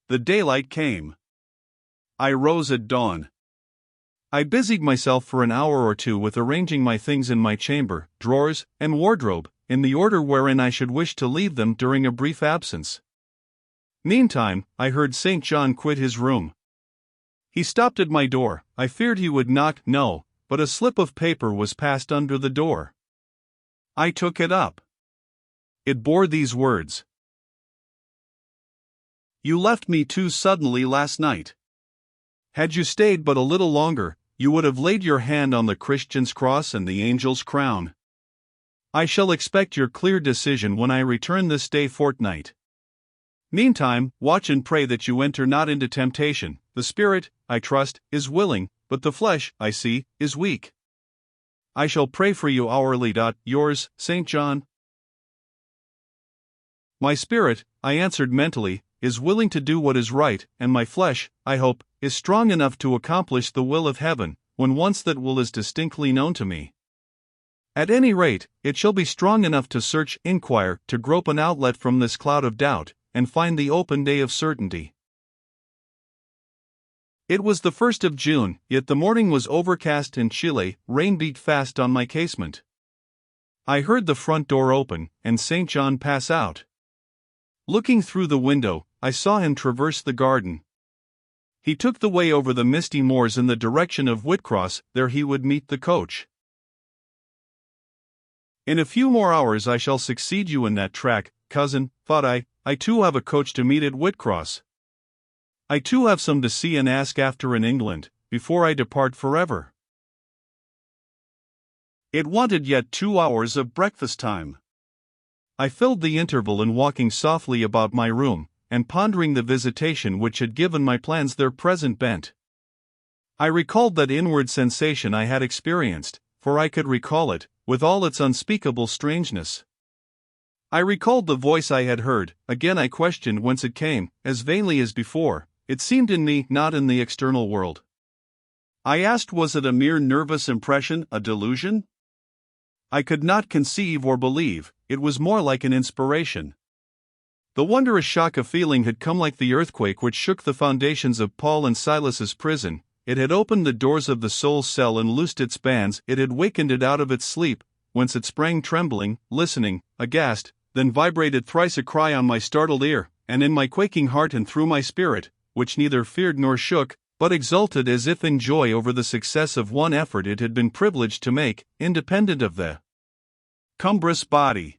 The daylight came. I rose at dawn. I busied myself for an hour or two with arranging my things in my chamber, drawers, and wardrobe, in the order wherein I should wish to leave them during a brief absence. Meantime, I heard St. John quit his room. He stopped at my door. I feared he would knock, no, but a slip of paper was passed under the door. I took it up. It bore these words: "You left me too suddenly last night. Had you stayed but a little longer, you would have laid your hand on the Christian's cross and the angel's crown. I shall expect your clear decision when I return this day fortnight. Meantime, watch and pray that you enter not into temptation. The spirit, I trust, is willing, but the flesh, I see, is weak. I shall pray for you hourly. Yours, St. John." My spirit, I answered mentally, is willing to do what is right, and my flesh, I hope, is strong enough to accomplish the will of heaven, when once that will is distinctly known to me. At any rate, it shall be strong enough to search, inquire, to grope an outlet from this cloud of doubt, and find the open day of certainty. It was the 1st of June, yet the morning was overcast and chilly. Rain beat fast on my casement. I heard the front door open, and St. John pass out. Looking through the window, I saw him traverse the garden. He took the way over the misty moors in the direction of Whitcross. There he would meet the coach. In a few more hours I shall succeed you in that track, cousin, thought I. I too have a coach to meet at Whitcross. I too have some to see and ask after in England, before I depart forever. It wanted yet 2 hours of breakfast time. I filled the interval in walking softly about my room, and pondering the visitation which had given my plans their present bent. I recalled that inward sensation I had experienced, for I could recall it, with all its unspeakable strangeness. I recalled the voice I had heard. Again I questioned whence it came, as vainly as before. It seemed in me, not in the external world. I asked, was it a mere nervous impression, a delusion? I could not conceive or believe. It was more like an inspiration. The wondrous shock of feeling had come like the earthquake which shook the foundations of Paul and Silas's prison. It had opened the doors of the soul's cell and loosed its bands. It had wakened it out of its sleep, whence it sprang trembling, listening, aghast, then vibrated thrice a cry on my startled ear, and in my quaking heart and through my spirit, which neither feared nor shook, but exulted as if in joy over the success of one effort it had been privileged to make, independent of the cumbrous body.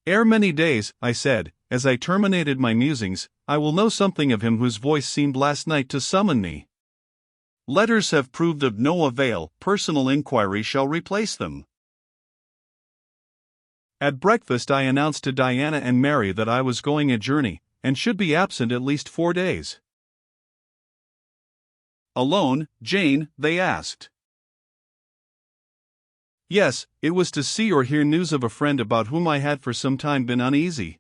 "Ere many days," I said, as I terminated my musings, "I will know something of him whose voice seemed last night to summon me. Letters have proved of no avail, personal inquiry shall replace them." At breakfast I announced to Diana and Mary that I was going a journey, and should be absent at least 4 days. "Alone, Jane?" they asked. Yes, it was to see or hear news of a friend about whom I had for some time been uneasy.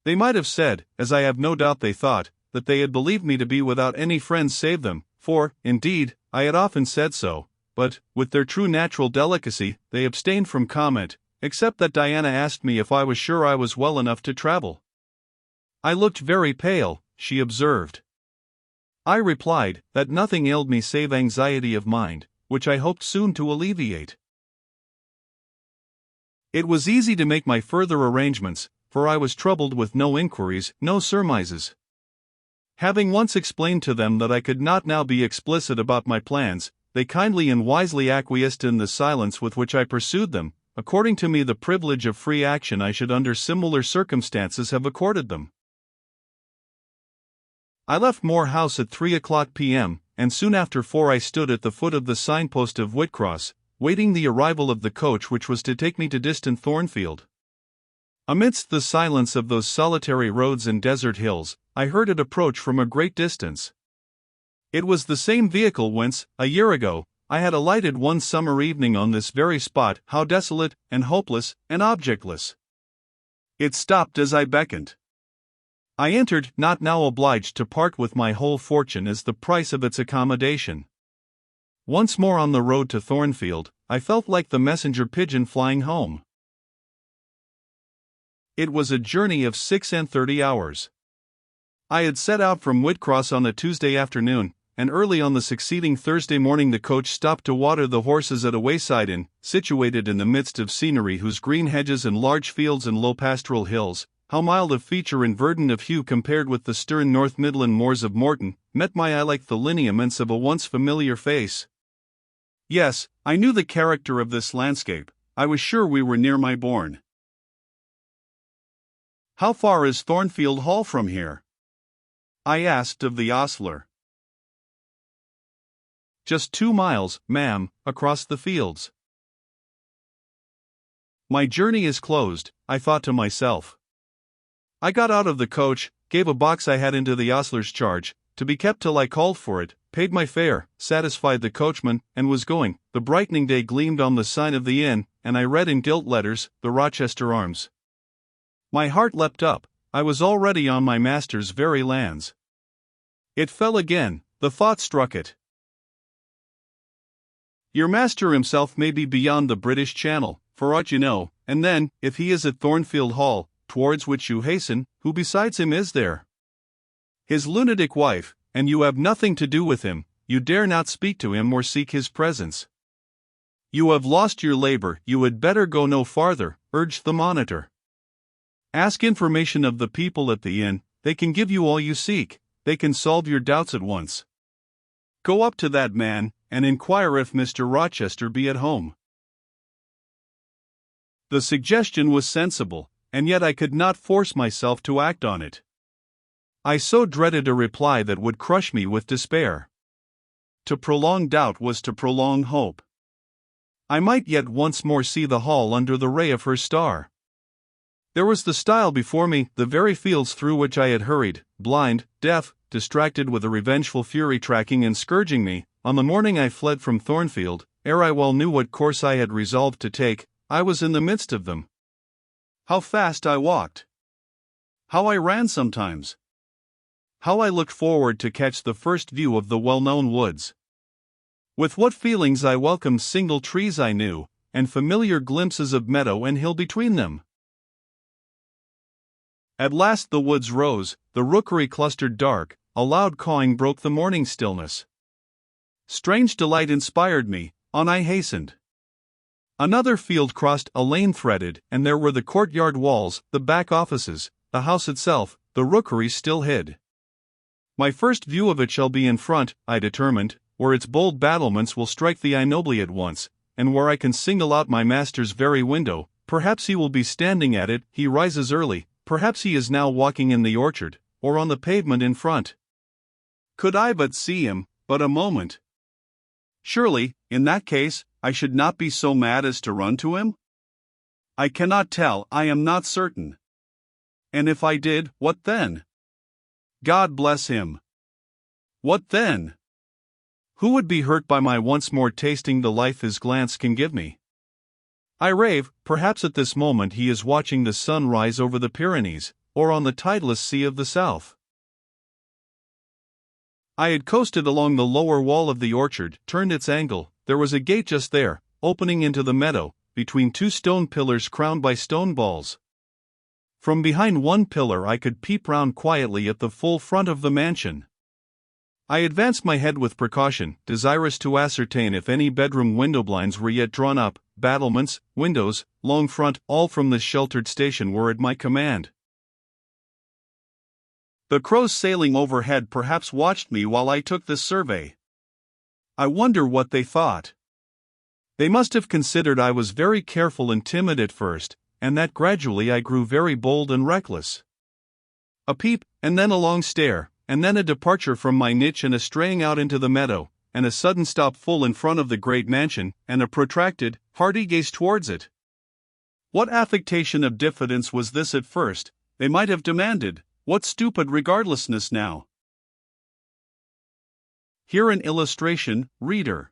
They might have said, as I have no doubt they thought, that they had believed me to be without any friends save them, for, indeed, I had often said so, but, with their true natural delicacy, they abstained from comment, except that Diana asked me if I was sure I was well enough to travel. I looked very pale, she observed. I replied that nothing ailed me save anxiety of mind, which I hoped soon to alleviate. It was easy to make my further arrangements, for I was troubled with no inquiries, no surmises. Having once explained to them that I could not now be explicit about my plans, they kindly and wisely acquiesced in the silence with which I pursued them, according to me the privilege of free action I should under similar circumstances have accorded them. I left Moor House at 3:00 p.m., and soon after 4 I stood at the foot of the signpost of Whitcross, waiting the arrival of the coach which was to take me to distant Thornfield. Amidst the silence of those solitary roads and desert hills, I heard it approach from a great distance. It was the same vehicle whence, a year ago, I had alighted one summer evening on this very spot. How desolate, and hopeless, and objectless! It stopped as I beckoned. I entered, not now obliged to part with my whole fortune as the price of its accommodation. Once more on the road to Thornfield, I felt like the messenger pigeon flying home. It was a journey of 36 hours. I had set out from Whitcross on the Tuesday afternoon, and early on the succeeding Thursday morning the coach stopped to water the horses at a wayside inn, situated in the midst of scenery whose green hedges and large fields and low pastoral hills, how mild of feature and verdant of hue compared with the stern North Midland moors of Morton, met my eye like the lineaments of a once familiar face. Yes, I knew the character of this landscape. I was sure we were near my bourne. "How far is Thornfield Hall from here?" I asked of the ostler. "Just 2 miles, ma'am, across the fields." My journey is closed, I thought to myself. I got out of the coach, gave a box I had into the ostler's charge, to be kept till I called for it, paid my fare, satisfied the coachman, and was going. The brightening day gleamed on the sign of the inn, and I read in gilt letters, "The Rochester Arms." My heart leapt up. I was already on my master's very lands. It fell again, the thought struck it. "Your master himself may be beyond the British Channel, for aught you know, and then, if he is at Thornfield Hall, towards which you hasten, who besides him is there? His lunatic wife, and you have nothing to do with him, you dare not speak to him or seek his presence. You have lost your labor, you had better go no farther," urged the monitor. "Ask information of the people at the inn, they can give you all you seek, they can solve your doubts at once. Go up to that man, and inquire if Mr. Rochester be at home." The suggestion was sensible, and yet I could not force myself to act on it. I so dreaded a reply that would crush me with despair. To prolong doubt was to prolong hope. I might yet once more see the hall under the ray of her star. There was the stile before me, the very fields through which I had hurried, blind, deaf, distracted with a revengeful fury tracking and scourging me, on the morning I fled from Thornfield. Ere I well knew what course I had resolved to take, I was in the midst of them. How fast I walked! How I ran sometimes! How I looked forward to catch the first view of the well-known woods! With what feelings I welcomed single trees I knew, and familiar glimpses of meadow and hill between them! At last the woods rose, the rookery clustered dark, a loud cawing broke the morning stillness. Strange delight inspired me, on I hastened. Another field crossed, a lane threaded, and there were the courtyard walls, the back offices, the house itself, the rookery still hid. My first view of it shall be in front, I determined, where its bold battlements will strike the eye nobly at once, and where I can single out my master's very window. Perhaps he will be standing at it, he rises early, perhaps he is now walking in the orchard, or on the pavement in front. Could I but see him, but a moment! Surely, in that case, I should not be so mad as to run to him? I cannot tell, I am not certain. And if I did, what then? God bless him! What then? Who would be hurt by my once more tasting the life his glance can give me? I rave, perhaps at this moment he is watching the sun rise over the Pyrenees, or on the tideless sea of the south. I had coasted along the lower wall of the orchard, turned its angle. There was a gate just there, opening into the meadow, between two stone pillars crowned by stone balls. From behind one pillar I could peep round quietly at the full front of the mansion. I advanced my head with precaution, desirous to ascertain if any bedroom window blinds were yet drawn up. Battlements, windows, long front, all from this sheltered station were at my command. The crows sailing overhead perhaps watched me while I took this survey. I wonder what they thought. They must have considered I was very careful and timid at first, and that gradually I grew very bold and reckless. A peep, and then a long stare, and then a departure from my niche and a straying out into the meadow, and a sudden stop full in front of the great mansion, and a protracted, hearty gaze towards it. What affectation of diffidence was this at first, they might have demanded, what stupid regardlessness now? Here an illustration, reader.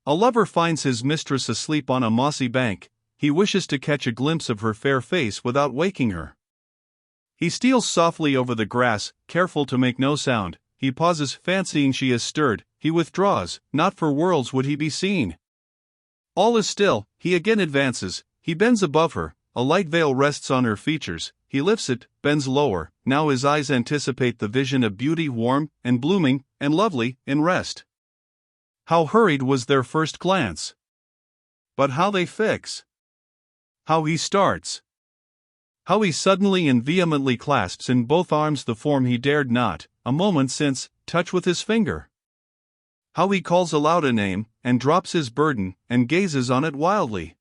A lover finds his mistress asleep on a mossy bank. He wishes to catch a glimpse of her fair face without waking her. He steals softly over the grass, careful to make no sound. He pauses, fancying she has stirred. He withdraws, not for worlds would he be seen. All is still. He again advances. He bends above her. a light veil rests on her features. He lifts it, bends lower, now his eyes anticipate the vision of beauty warm, and blooming, and lovely, in rest. How hurried was their first glance! But how they fix! How he starts! How he suddenly and vehemently clasps in both arms the form he dared not, a moment since, touch with his finger! How he calls aloud a name, and drops his burden, and gazes on it wildly!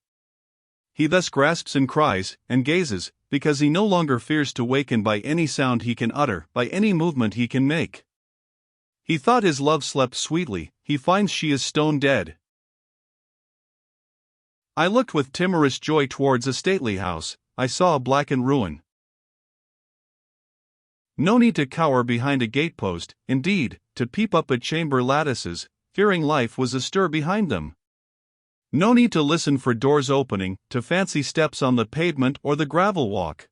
He thus grasps and cries, and gazes, because he no longer fears to waken by any sound he can utter, by any movement he can make. He thought his love slept sweetly, he finds she is stone dead. I looked with timorous joy towards a stately house. I saw a blackened ruin. No need to cower behind a gatepost, indeed, to peep up at chamber lattices, fearing life was astir behind them. No need to listen for doors opening, to fancy steps on the pavement or the gravel walk.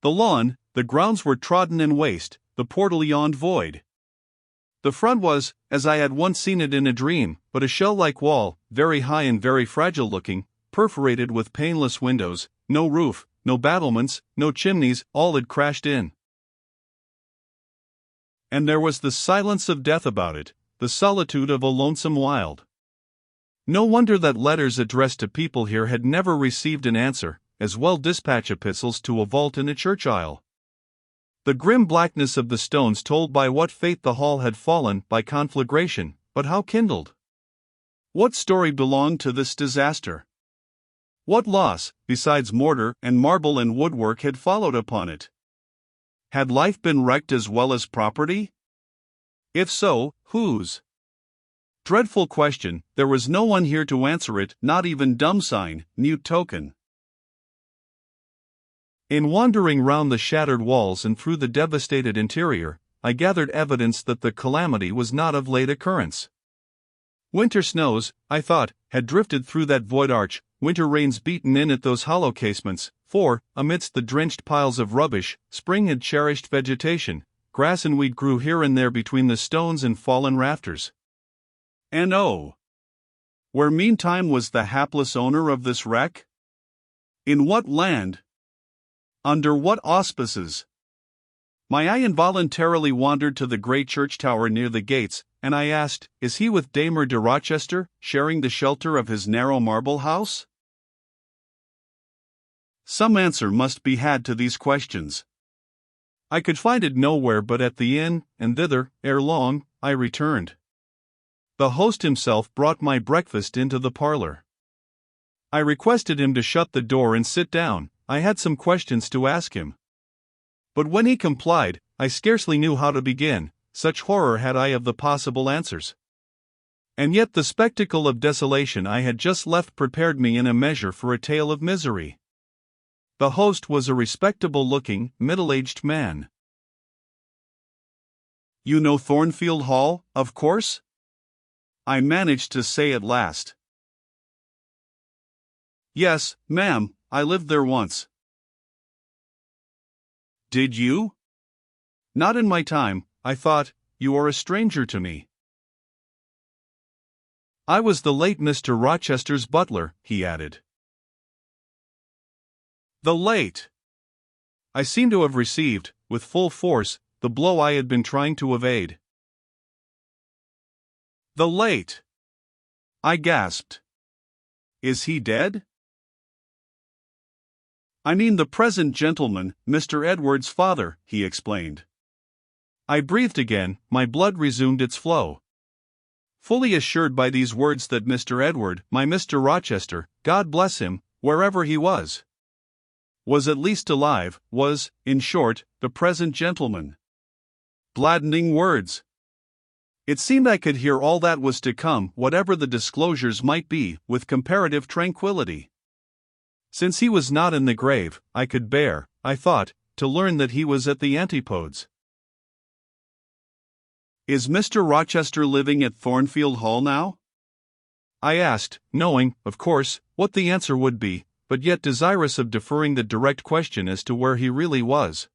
The lawn, the grounds were trodden and waste, the portal yawned void. The front was, as I had once seen it in a dream, but a shell-like wall, very high and very fragile-looking, perforated with paneless windows, no roof, no battlements, no chimneys, all had crashed in. And there was the silence of death about it, the solitude of a lonesome wild. No wonder that letters addressed to people here had never received an answer, as well dispatch epistles to a vault in a church aisle. The grim blackness of the stones told by what fate the hall had fallen, by conflagration, but how kindled? What story belonged to this disaster? What loss, besides mortar and marble and woodwork, had followed upon it? Had life been wrecked as well as property? If so, whose? Dreadful question, there was no one here to answer it, not even dumb sign, mute token. In wandering round the shattered walls and through the devastated interior, I gathered evidence that the calamity was not of late occurrence. Winter snows, I thought, had drifted through that void arch, winter rains beaten in at those hollow casements, for, amidst the drenched piles of rubbish, spring had cherished vegetation, grass and weed grew here and there between the stones and fallen rafters. And oh! Where meantime was the hapless owner of this wreck? In what land? Under what auspices? My eye involuntarily wandered to the grey church tower near the gates, and I asked, is he with Damer de Rochester, sharing the shelter of his narrow marble house? Some answer must be had to these questions. I could find it nowhere but at the inn, and thither, ere long, I returned. The host himself brought my breakfast into the parlor. I requested him to shut the door and sit down. I had some questions to ask him. But when he complied, I scarcely knew how to begin, such horror had I of the possible answers. And yet the spectacle of desolation I had just left prepared me in a measure for a tale of misery. The host was a respectable-looking, middle-aged man. "You know Thornfield Hall, of course?" I managed to say at last. "Yes, ma'am, I lived there once." "Did you?" "Not in my time. I thought, you are a stranger to me." "I was the late Mr. Rochester's butler," he added. The late! I seemed to have received, with full force, the blow I had been trying to evade. The late! I gasped. "Is he dead?" "I mean the present gentleman, Mr. Edward's father," he explained. I breathed again, my blood resumed its flow. Fully assured by these words that Mr. Edward, my Mr. Rochester, God bless him, wherever he was at least alive, was, in short, the present gentleman. Gladdening words! It seemed I could hear all that was to come, whatever the disclosures might be, with comparative tranquillity. Since he was not in the grave, I could bear, I thought, to learn that he was at the antipodes. "Is Mr. Rochester living at Thornfield Hall now?" I asked, knowing, of course, what the answer would be, but yet desirous of deferring the direct question as to where he really was.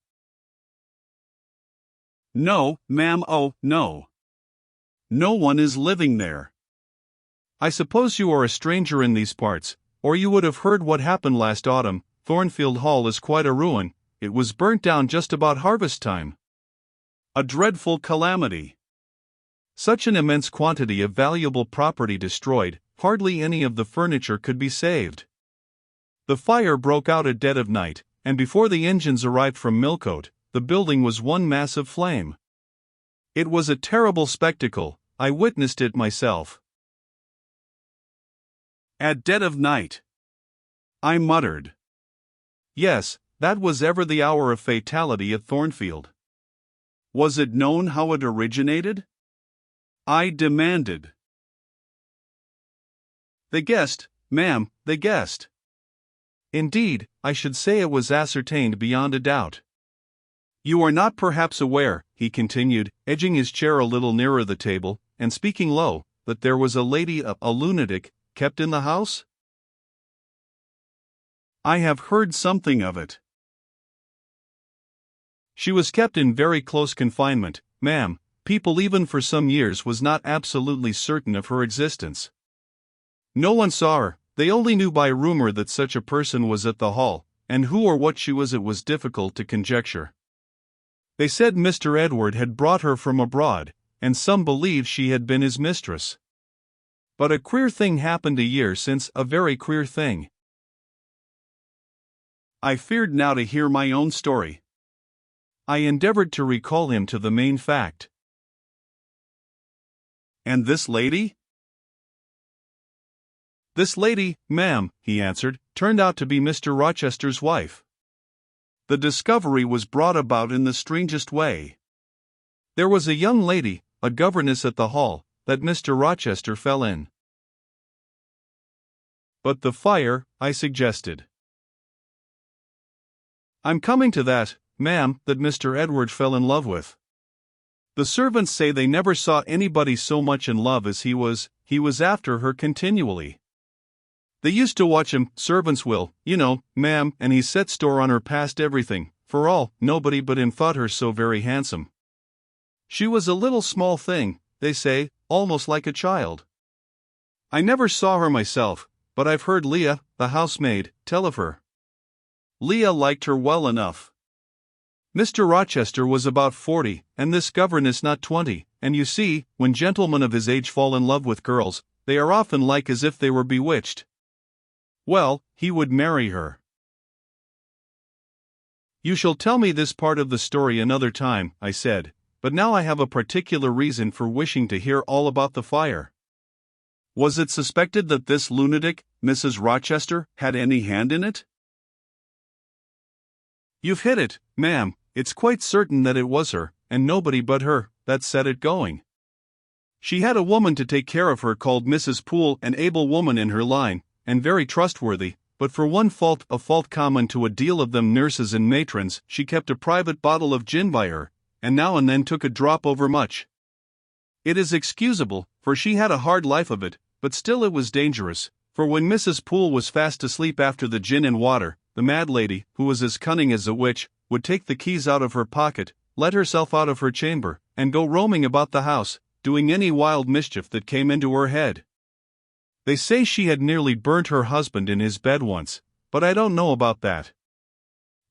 "No, ma'am, oh, no. No one is living there." "I suppose you are a stranger in these parts, or you would have heard what happened last autumn, Thornfield Hall is quite a ruin. It was burnt down just about harvest time. A dreadful calamity. Such an immense quantity of valuable property destroyed, hardly any of the furniture could be saved. The fire broke out at dead of night, and before the engines arrived from Millcote, the building was one mass of flame. It was a terrible spectacle. I witnessed it myself. At dead of night. I muttered. Yes, that was ever the hour of fatality at Thornfield. Was it known how it originated? I demanded. They guessed, ma'am, they guessed. Indeed, I should say it was ascertained beyond a doubt. You are not perhaps aware, he continued, edging his chair a little nearer the table, and speaking low, that there was a lady, a lunatic, kept in the house? I have heard something of it. She was kept in very close confinement, ma'am. People even for some years was not absolutely certain of her existence. No one saw her, they only knew by rumor that such a person was at the Hall, and who or what she was it was difficult to conjecture. They said Mr. Edward had brought her from abroad, and some believed she had been his mistress. But a queer thing happened a year since, a very queer thing. I feared now to hear my own story. I endeavored to recall him to the main fact. And this lady? This lady, ma'am, he answered, turned out to be Mr. Rochester's wife. The discovery was brought about in the strangest way. There was a young lady, a governess at the Hall, that Mr. Rochester fell in. But the fire, I suggested. I'm coming to that, ma'am, that Mr. Edward fell in love with. The servants say they never saw anybody so much in love as he was after her continually. They used to watch him, servants will, you know, ma'am, and he set store on her past everything, for all, nobody but him thought her so very handsome. She was a little small thing, they say, almost like a child. I never saw her myself, but I've heard Leah, the housemaid, tell of her. Leah liked her well enough. Mr. Rochester was about 40, and this governess not 20, and you see, when gentlemen of his age fall in love with girls, they are often like as if they were bewitched. Well, he would marry her. You shall tell me this part of the story another time, I said, but now I have a particular reason for wishing to hear all about the fire. Was it suspected that this lunatic, Mrs. Rochester, had any hand in it? You've hit it, ma'am. It's quite certain that it was her, and nobody but her, that set it going. She had a woman to take care of her called Mrs. Poole, an able woman in her line, and very trustworthy, but for one fault, a fault common to a deal of them nurses and matrons, she kept a private bottle of gin by her, and now and then took a drop overmuch. It is excusable, for she had a hard life of it, but still it was dangerous, for when Mrs. Poole was fast asleep after the gin and water, the mad lady, who was as cunning as a witch, would take the keys out of her pocket, let herself out of her chamber, and go roaming about the house, doing any wild mischief that came into her head. They say she had nearly burnt her husband in his bed once, but I don't know about that.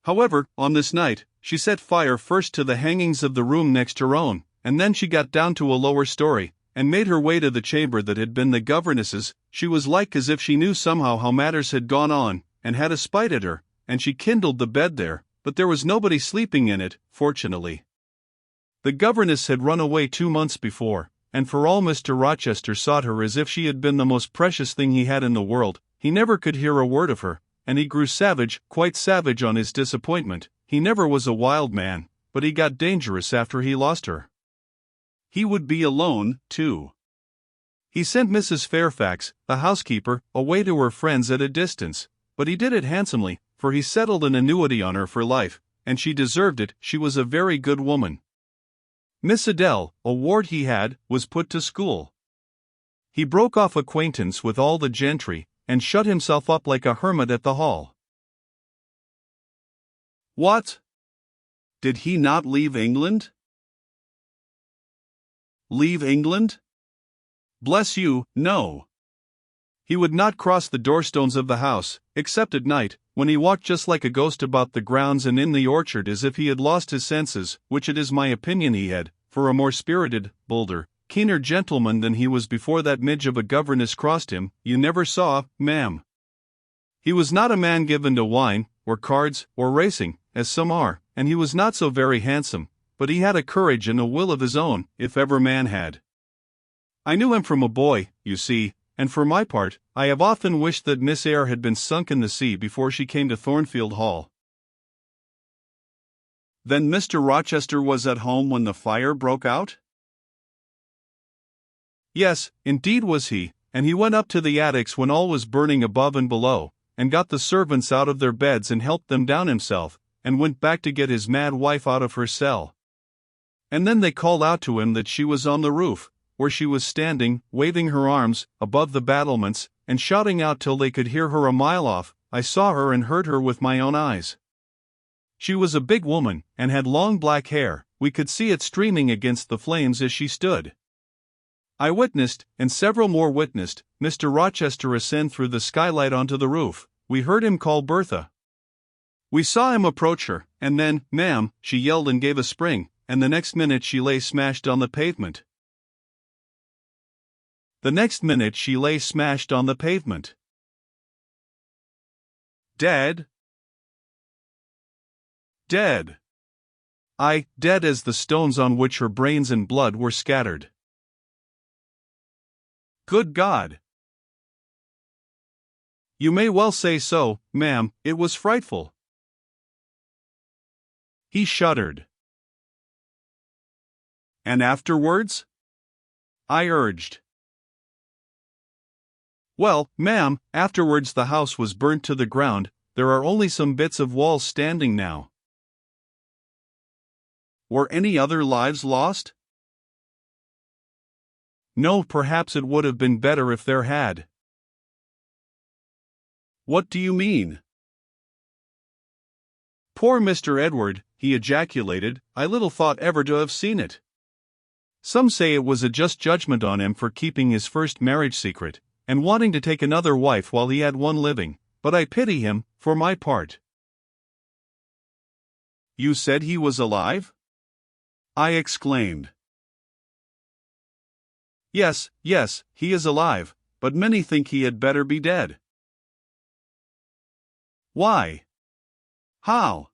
However, on this night, she set fire first to the hangings of the room next her own, and then she got down to a lower story, and made her way to the chamber that had been the governess's. She was like as if she knew somehow how matters had gone on, and had a spite at her, and she kindled the bed there, but there was nobody sleeping in it, fortunately. The governess had run away 2 months before, and for all Mr. Rochester sought her as if she had been the most precious thing he had in the world, he never could hear a word of her, and he grew savage, quite savage on his disappointment. He never was a wild man, but he got dangerous after he lost her. He would be alone, too. He sent Mrs. Fairfax, the housekeeper, away to her friends at a distance, but he did it handsomely, for he settled an annuity on her for life, and she deserved it. She was a very good woman. Miss Adele, a ward he had, was put to school. He broke off acquaintance with all the gentry, and shut himself up like a hermit at the Hall. What? Did he not leave England? Leave England? Bless you, no. He would not cross the doorstones of the house, except at night, when he walked just like a ghost about the grounds and in the orchard as if he had lost his senses, which it is my opinion he had, for a more spirited, bolder, keener gentleman than he was before that midge of a governess crossed him, you never saw, ma'am. He was not a man given to wine, or cards, or racing, as some are, and he was not so very handsome, but he had a courage and a will of his own, if ever man had. I knew him from a boy, you see, and for my part, I have often wished that Miss Eyre had been sunk in the sea before she came to Thornfield Hall. Then Mr. Rochester was at home when the fire broke out? Yes, indeed was he, and he went up to the attics when all was burning above and below, and got the servants out of their beds and helped them down himself, and went back to get his mad wife out of her cell. And then they called out to him that she was on the roof, where she was standing, waving her arms, above the battlements, and shouting out till they could hear her a mile off. I saw her and heard her with my own eyes. She was a big woman, and had long black hair, we could see it streaming against the flames as she stood. I witnessed, and several more witnessed, Mr. Rochester ascend through the skylight onto the roof. We heard him call Bertha. We saw him approach her, and then, ma'am, she yelled and gave a spring, and the next minute she lay smashed on the pavement. Dead? Dead. Aye, dead as the stones on which her brains and blood were scattered. Good God! You may well say so, ma'am, it was frightful. He shuddered. And afterwards? I urged. Well, ma'am, afterwards the house was burnt to the ground, there are only some bits of walls standing now. Were any other lives lost? No, perhaps it would have been better if there had. What do you mean? Poor Mr. Edward, he ejaculated, I little thought ever to have seen it. Some say it was a just judgment on him for keeping his first marriage secret, and wanting to take another wife while he had one living, but I pity him, for my part. You said he was alive? I exclaimed. Yes, he is alive, but many think he had better be dead. Why? How?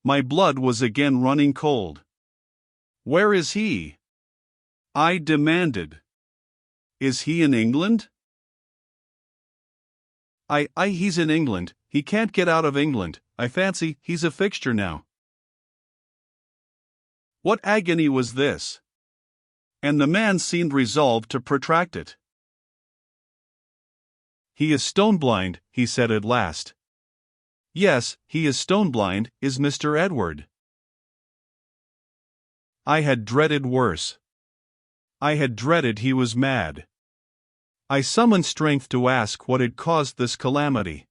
My blood was again running cold. Where is he? I demanded. Is he in England? He's in England, he can't get out of England, I fancy, he's a fixture now. What agony was this? And the man seemed resolved to protract it. He is stone-blind, he said at last. Yes, he is stone-blind, is Mr. Edward. I had dreaded worse. I had dreaded he was mad. I summoned strength to ask what had caused this calamity.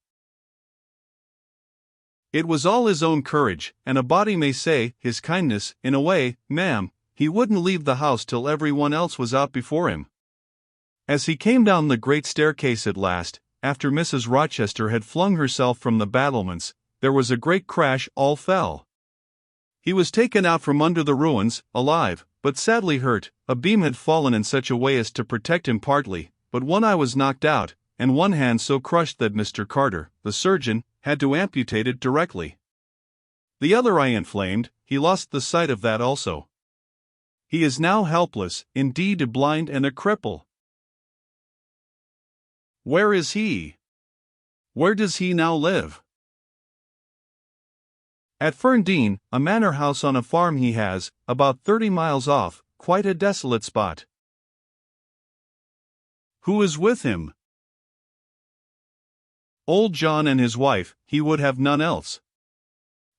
It was all his own courage, and a body may say, his kindness, in a way, ma'am. He wouldn't leave the house till everyone else was out before him. As he came down the great staircase at last, after Mrs. Rochester had flung herself from the battlements, there was a great crash, all fell. He was taken out from under the ruins, alive, but sadly hurt. A beam had fallen in such a way as to protect him partly, but one eye was knocked out, and one hand so crushed that Mr. Carter, the surgeon, had to amputate it directly. The other eye inflamed, he lost the sight of that also. He is now helpless, indeed blind and a cripple. Where is he? Where does he now live? At Ferndean, a manor house on a farm he has, about 30 miles off, quite a desolate spot. Who is with him? Old John and his wife, he would have none else.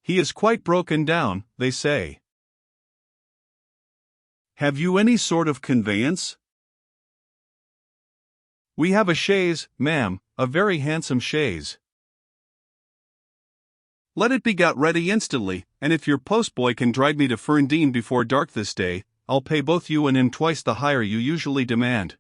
He is quite broken down, they say. Have you any sort of conveyance? We have a chaise, ma'am, a very handsome chaise. Let it be got ready instantly, and if your postboy can drive me to Ferndean before dark this day, I'll pay both you and him twice the hire you usually demand.